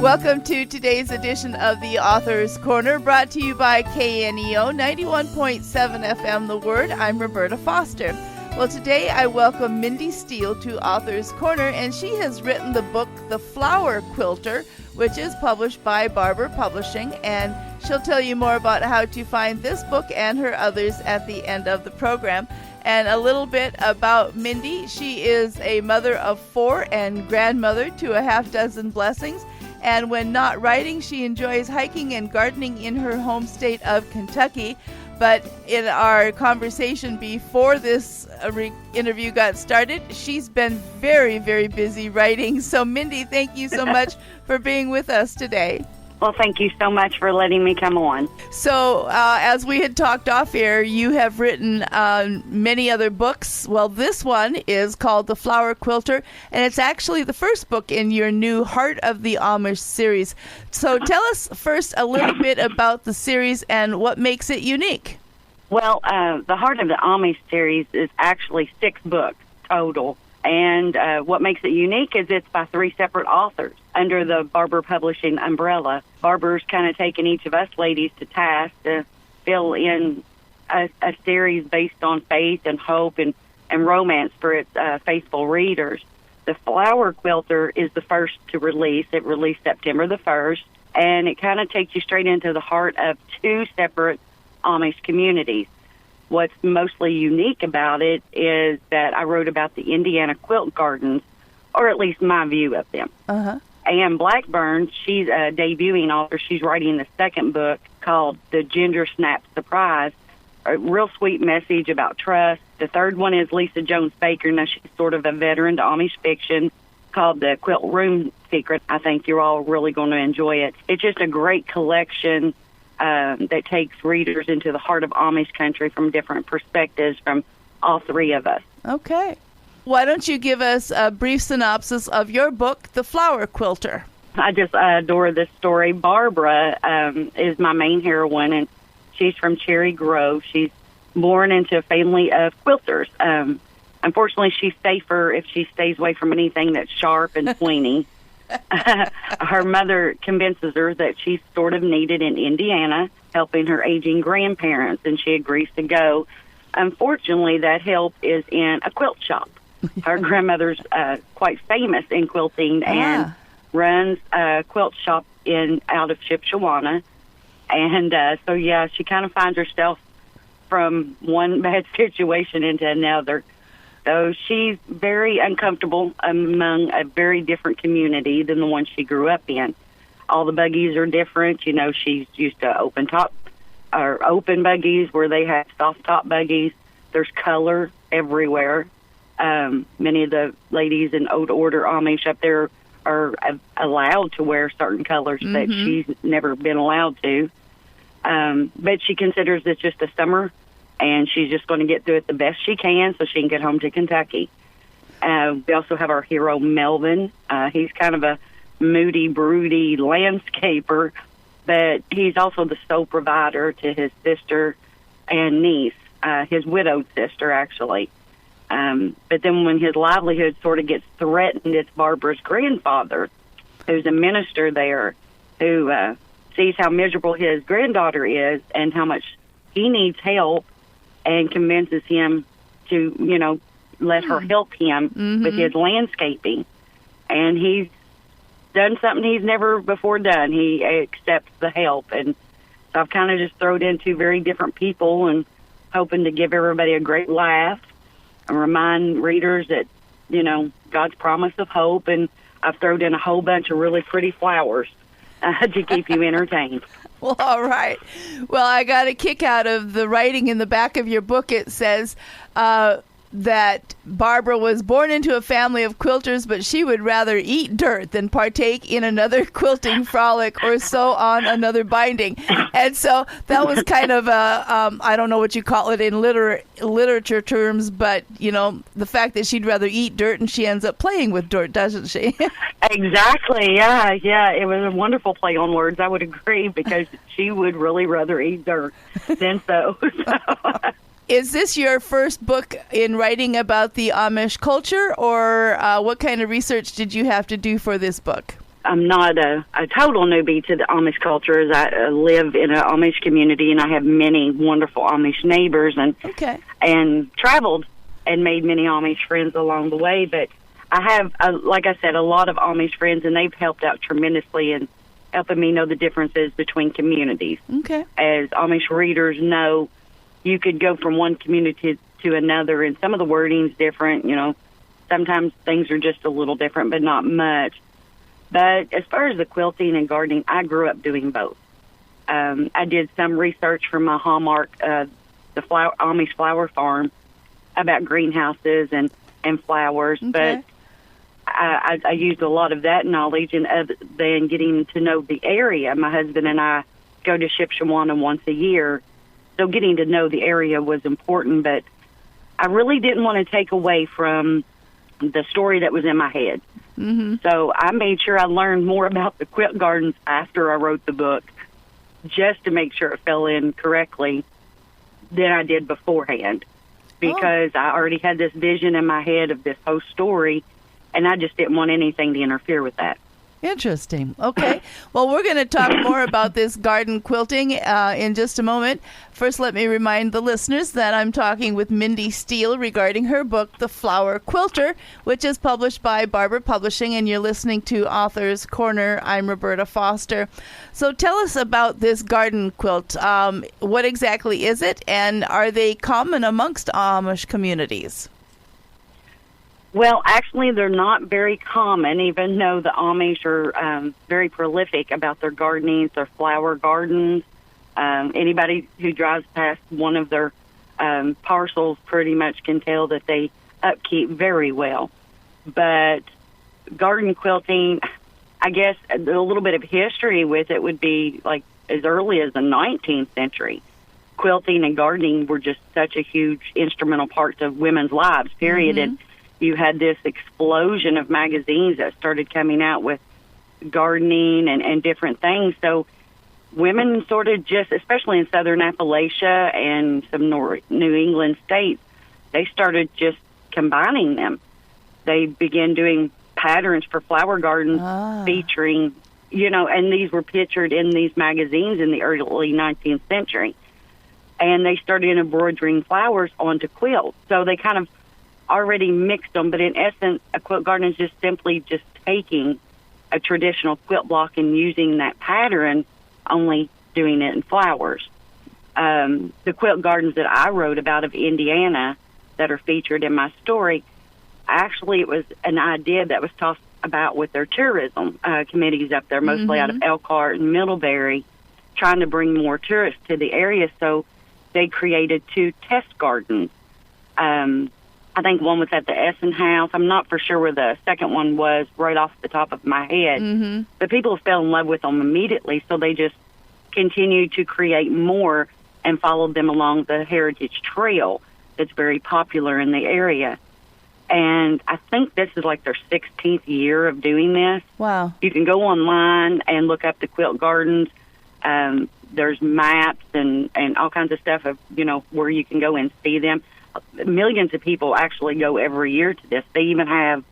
Welcome to today's edition of the Author's Corner, brought to you by KNEO 91.7 FM The Word. I'm Roberta Foster. Well, today I welcome Mindy Steele to Author's Corner, and she has written the book The Flower Quilter, which is published by Barbour Publishing, and she'll tell you more about how to find this book and her others at the end of the program. And a little bit about Mindy. She is a mother of 4 and grandmother to a half dozen blessings. And when not writing, she enjoys hiking and gardening in her home state of Kentucky. But in our conversation before this interview got started, she's been very, very busy writing. So, Mindy, thank you so much for being with us today. Well, thank you so much for letting me come on. So, as we had talked off air, you have written many other books. Well, this one is called The Flower Quilter, and it's actually the first book in your new Heart of the Amish series. So tell us first a little bit about the series and what makes it unique. Well, the Heart of the Amish series is actually 6 books total. And what makes it unique is it's by 3 separate authors under the Barbour Publishing umbrella. Barbour's kind of taken each of us ladies to task to fill in a series based on faith and hope and romance for its faithful readers. The Flower Quilter is the first to release. It released September the 1st, and it kind of takes you straight into the heart of 2 separate Amish communities. What's mostly unique about it is that I wrote about the Indiana quilt gardens, or at least my view of them. Anne Blackburn, she's a debuting author. She's writing the 2nd book called The Ginger Snap Surprise, a real sweet message about trust. The 3rd one is Lisa Jones Baker. Now, she's sort of a veteran to Amish fiction, called The Quilt Room Secret. I think you're all really going to enjoy it. It's just a great collection that takes readers into the heart of Amish country from different perspectives from all 3 of us. Okay. Why don't you give us a brief synopsis of your book, The Flower Quilter? I just adore this story. Barbara is my main heroine, and she's from Cherry Grove. She's born into a family of quilters. Unfortunately, she's safer if she stays away from anything that's sharp and pointy. Her mother convinces her that she's sort of needed in Indiana, helping her aging grandparents, and she agrees to go. Unfortunately, that help is in a quilt shop. Her grandmother's quite famous in quilting and runs a quilt shop out of Shipshawana. And so, yeah, she kind of finds herself from one bad situation into another. So she's very uncomfortable among a very different community than the one she grew up in. All the buggies are different. You know, she's used to open buggies where they have soft top buggies. There's color everywhere. Many of the ladies in Old Order Amish up there are allowed to wear certain colors that she's never been allowed to. But she considers it just a summer, and she's just going to get through it the best she can so she can get home to Kentucky. We also have our hero, Melvin. He's kind of a moody, broody landscaper, but he's also the sole provider to his sister and niece, his widowed sister, actually. But then when his livelihood sort of gets threatened, it's Barbara's grandfather, who's a minister there, who sees how miserable his granddaughter is and how much he needs help, and convinces him to, you know, let her help him with his landscaping. And he's done something he's never before done. He accepts the help. And so I've kind of just thrown in 2 very different people and hoping to give everybody a great laugh and remind readers that, you know, God's promise of hope. And I've thrown in a whole bunch of really pretty flowers to keep you entertained. Well, all right. Well, I got a kick out of the writing in the back of your book. It says that Barbara was born into a family of quilters, but she would rather eat dirt than partake in another quilting frolic or sew on another binding. And so that was kind of a, I don't know what you call it in literature terms, but, you know, the fact that she'd rather eat dirt and she ends up playing with dirt, doesn't she? Exactly, yeah. It was a wonderful play on words, I would agree, because she would really rather eat dirt than sew. Is this your first book in writing about the Amish culture, or what kind of research did you have to do for this book? I'm not a total newbie to the Amish culture, as I live in an Amish community, and I have many wonderful Amish neighbors, and traveled and made many Amish friends along the way. But I have, like I said, a lot of Amish friends, and they've helped out tremendously in helping me know the differences between communities. Okay. As Amish readers know, you could go from one community to another, and some of the wording's different. You know, sometimes things are just a little different, but not much. But as far as the quilting and gardening, I grew up doing both. I did some research for my hallmark, the Amish flower farm, about greenhouses and flowers. Okay. But I used a lot of that knowledge, and then getting to know the area. My husband and I go to Shipshewana once a year, so getting to know the area was important. But I really didn't want to take away from the story that was in my head. Mm-hmm. So I made sure I learned more about the quilt gardens after I wrote the book, just to make sure it fell in correctly than I did beforehand, because I already had this vision in my head of this whole story, and I just didn't want anything to interfere with that. Interesting. Okay. Well, we're going to talk more about this garden quilting in just a moment. First, let me remind the listeners that I'm talking with Mindy Steele regarding her book, The Flower Quilter, which is published by Barbour Publishing, and you're listening to Author's Corner. I'm Roberta Foster. So tell us about this garden quilt. What exactly is it, and are they common amongst Amish communities? Well, actually, they're not very common, even though the Amish are very prolific about their gardening, their flower gardens. Anybody who drives past one of their parcels pretty much can tell that they upkeep very well. But garden quilting, I guess a little bit of history with it would be like as early as the 19th century. Quilting and gardening were just such a huge instrumental parts of women's lives, period. Mm-hmm. And you had this explosion of magazines that started coming out with gardening and different things. So women sort of just, especially in southern Appalachia and some New England states, they started just combining them. They began doing patterns for flower gardens featuring, and these were pictured in these magazines in the early 19th century. And they started embroidering flowers onto quilts. So they kind of already mixed them, but in essence, a quilt garden is just simply just taking a traditional quilt block and using that pattern, only doing it in flowers. The quilt gardens that I wrote about of Indiana that are featured in my story, actually it was an idea that was tossed about with their tourism committees up there, mostly out of Elkhart and Middlebury, trying to bring more tourists to the area. So they created 2 test gardens. I think one was at the Essen House. I'm not for sure where the second one was right off the top of my head. Mm-hmm. But people fell in love with them immediately, so they just continued to create more and followed them along the Heritage Trail that's very popular in the area. And I think this is like their 16th year of doing this. Wow. You can go online and look up the quilt gardens. There's maps and all kinds of stuff of, where you can go and see them. Millions of people actually go every year to this. They even have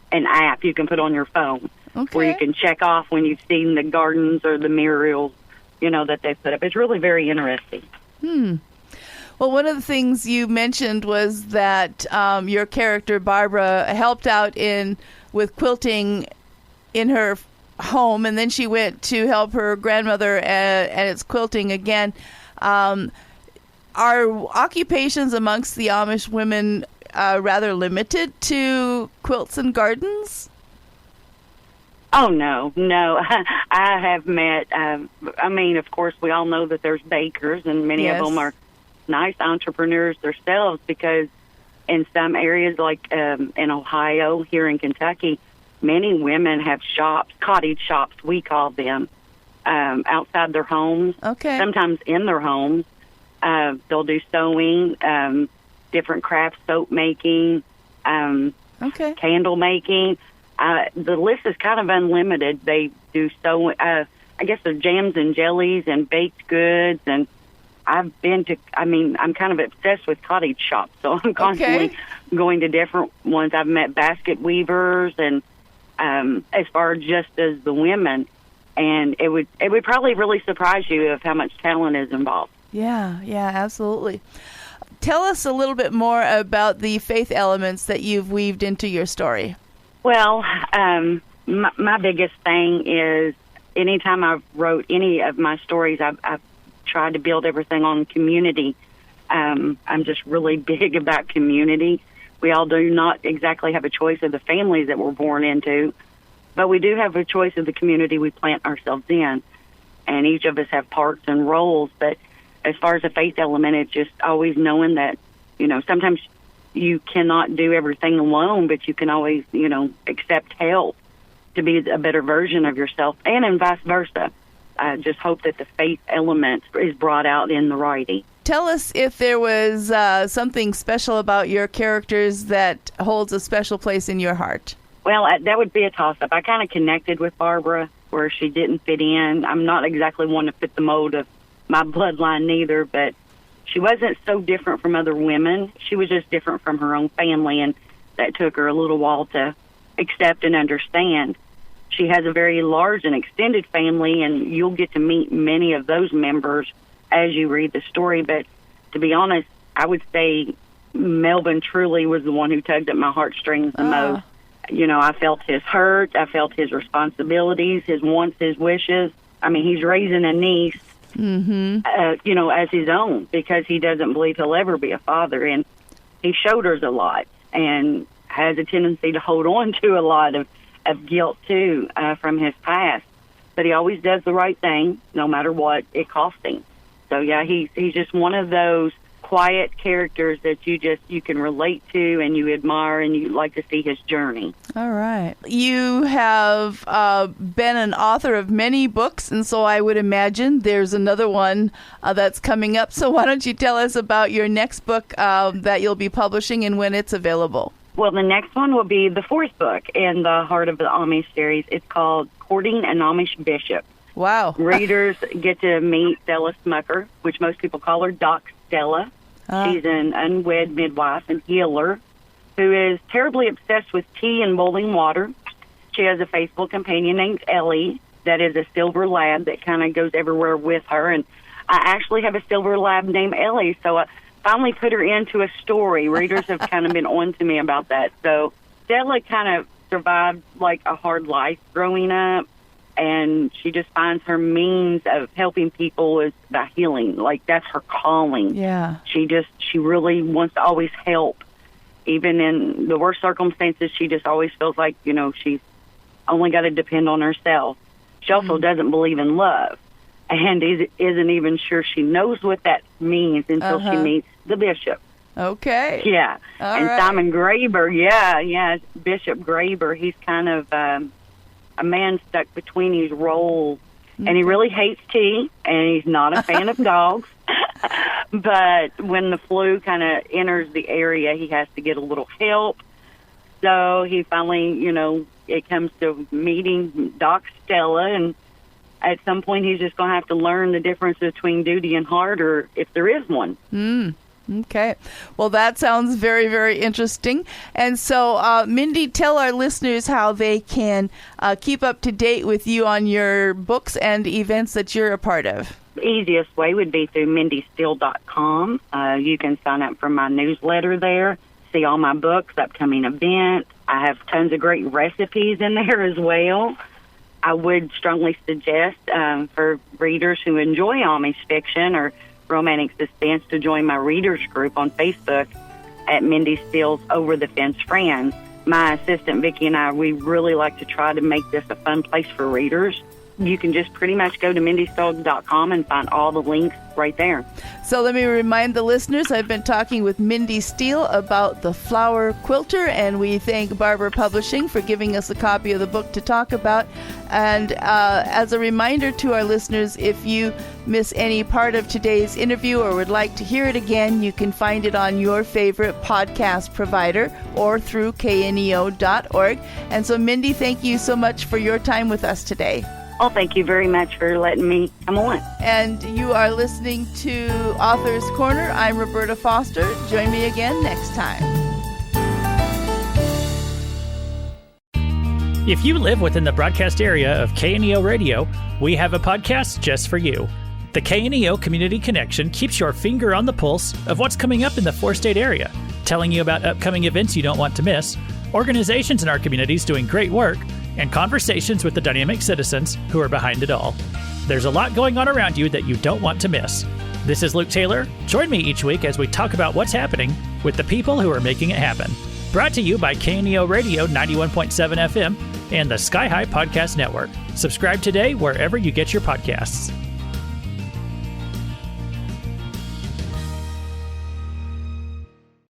an app you can put on your phone where you can check off when you've seen the gardens or the murals, that they've put up. It's really very interesting. Well, one of the things you mentioned was that your character, Barbara, helped out with quilting in her home, and then she went to help her grandmother and it's quilting again. Are occupations amongst the Amish women rather limited to quilts and gardens? Oh, no. I have met, of course, we all know that there's bakers, and many of them are nice entrepreneurs themselves, because in some areas, like in Ohio, here in Kentucky, many women have shops, cottage shops, we call them, outside their homes, sometimes in their homes. They'll do sewing, different crafts, soap making, candle making. The list is kind of unlimited. They do sewing. I guess there's jams and jellies and baked goods. And I'm kind of obsessed with cottage shops, so I'm constantly going to different ones. I've met basket weavers and as far just as the women. And it would probably really surprise you of how much talent is involved. Yeah, absolutely. Tell us a little bit more about the faith elements that you've weaved into your story. Well, my biggest thing is anytime I wrote any of my stories, I've tried to build everything on community. I'm just really big about community. We all do not exactly have a choice of the families that we're born into, but we do have a choice of the community we plant ourselves in, and each of us have parts and roles. But as far as the faith element, it's just always knowing that, sometimes you cannot do everything alone, but you can always, accept help to be a better version of yourself, and vice versa. I just hope that the faith element is brought out in the writing. Tell us if there was something special about your characters that holds a special place in your heart. Well, that would be a toss-up. I kind of connected with Barbara where she didn't fit in. I'm not exactly one to fit the mold of my bloodline neither, but she wasn't so different from other women. She was just different from her own family, and that took her a little while to accept and understand. She has a very large and extended family, and you'll get to meet many of those members as you read the story. But to be honest, I would say Melvin truly was the one who tugged at my heartstrings the most. I felt his hurt. I felt his responsibilities, his wants, his wishes. I mean, he's raising a niece, as his own, because he doesn't believe he'll ever be a father. And he shoulders a lot and has a tendency to hold on to a lot of guilt, too, from his past. But he always does the right thing, no matter what it costs him. So, yeah, he's just one of those quiet characters that you can relate to and you admire, and you like to see his journey. All right. You have been an author of many books, and so I would imagine there's another one that's coming up. So why don't you tell us about your next book that you'll be publishing and when it's available? Well, the next one will be the fourth book in the Heart of the Amish series. It's called Courting an Amish Bishop. Wow. Readers get to meet Stella Smucker, which most people call her Doc Stella. She's an unwed midwife and healer who is terribly obsessed with tea and boiling water. She has a faithful companion named Ellie that is a silver lab that kind of goes everywhere with her. And I actually have a silver lab named Ellie, so I finally put her into a story. Readers have kind of been on to me about that. So Stella kind of survived like a hard life growing up, and she just finds her means of helping people is by healing. Like, that's her calling. Yeah. She really wants to always help. Even in the worst circumstances, she just always feels like, she's only got to depend on herself. She also doesn't believe in love, and isn't even sure she knows what that means until she meets the bishop. Okay. Yeah. All and right. Simon Graber, Bishop Graber, he's kind of a man stuck between his roles, and he really hates tea, and he's not a fan of dogs. But when the flu kind of enters the area, he has to get a little help. So he finally, it comes to meeting Doc Stella, and at some point he's just going to have to learn the difference between duty and heart, or if there is one. Okay. Well, that sounds very, very interesting. And so, Mindy, tell our listeners how they can keep up to date with you on your books and events that you're a part of. The easiest way would be through MindySteele.com. You can sign up for my newsletter there, see all my books, upcoming events. I have tons of great recipes in there as well. I would strongly suggest for readers who enjoy Amish fiction or romantic suspense to join my readers group on Facebook at Mindy Steele's Over the Fence Friends. My assistant Vicki and I, we really like to try to make this a fun place for readers. You can just pretty much go to MindySteele.com and find all the links right there. So let me remind the listeners, I've been talking with Mindy Steele about the Flower Quilter, and we thank Barbour Publishing for giving us a copy of the book to talk about. And as a reminder to our listeners, if you miss any part of today's interview or would like to hear it again, you can find it on your favorite podcast provider or through kneo.org. And so, Mindy, thank you so much for your time with us today. Oh, thank you very much for letting me come on. And you are listening to Author's Corner. I'm Roberta Foster. Join me again next time. If you live within the broadcast area of KNEO Radio, we have a podcast just for you. The KNEO Community Connection keeps your finger on the pulse of what's coming up in the four-state area, telling you about upcoming events you don't want to miss, organizations in our communities doing great work, and conversations with the dynamic citizens who are behind it all. There's a lot going on around you that you don't want to miss. This is Luke Taylor. Join me each week as we talk about what's happening with the people who are making it happen. Brought to you by KNEO Radio 91.7 FM and the Sky High Podcast Network. Subscribe today wherever you get your podcasts.